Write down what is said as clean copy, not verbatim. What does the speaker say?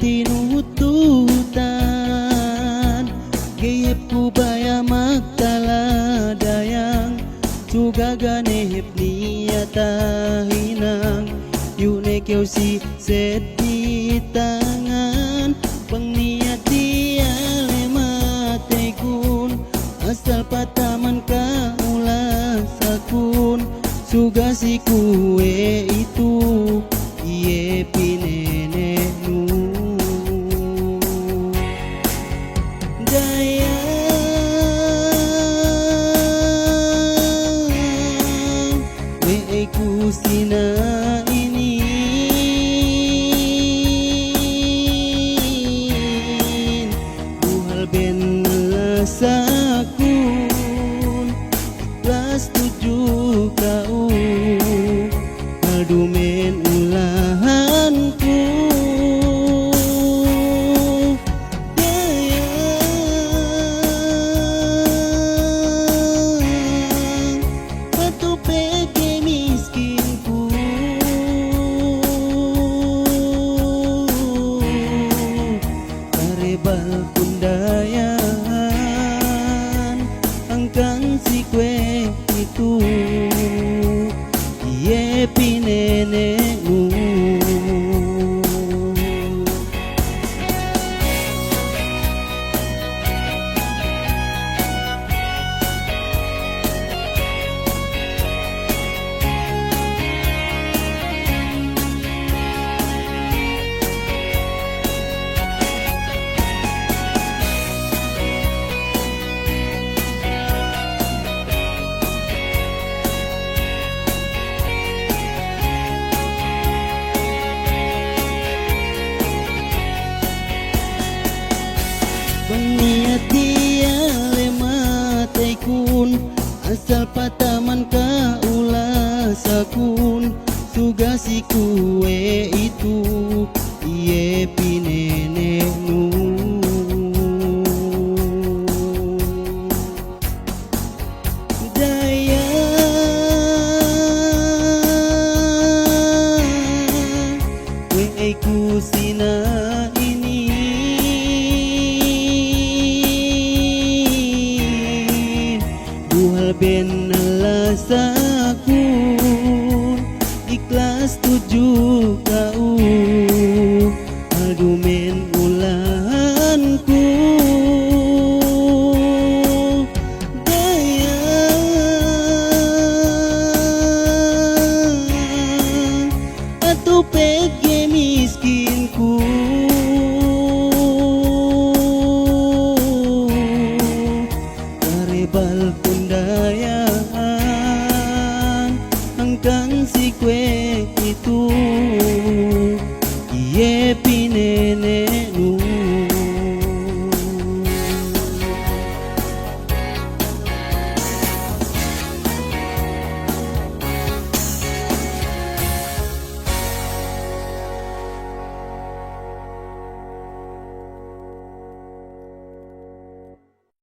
tinututan gayepku baya magtala dayang suga ganehip niata hinang yunek yaw si seti tangan pangniat dia lemate kun asal pataman ka ulas akun suga si kue itu iye pinene nu dayang we ku sina ini buhal ben lasakun kelas 7 kau adumen ulahanku dayang patu peke miskinku karebal kundayan angkan si kue itu iye pinenemu niat dia lemate kun asal pataman ka ulas akun suga si kue itu iye pinene nu dayang we ku sina ben lasakun ikhlas 7 kau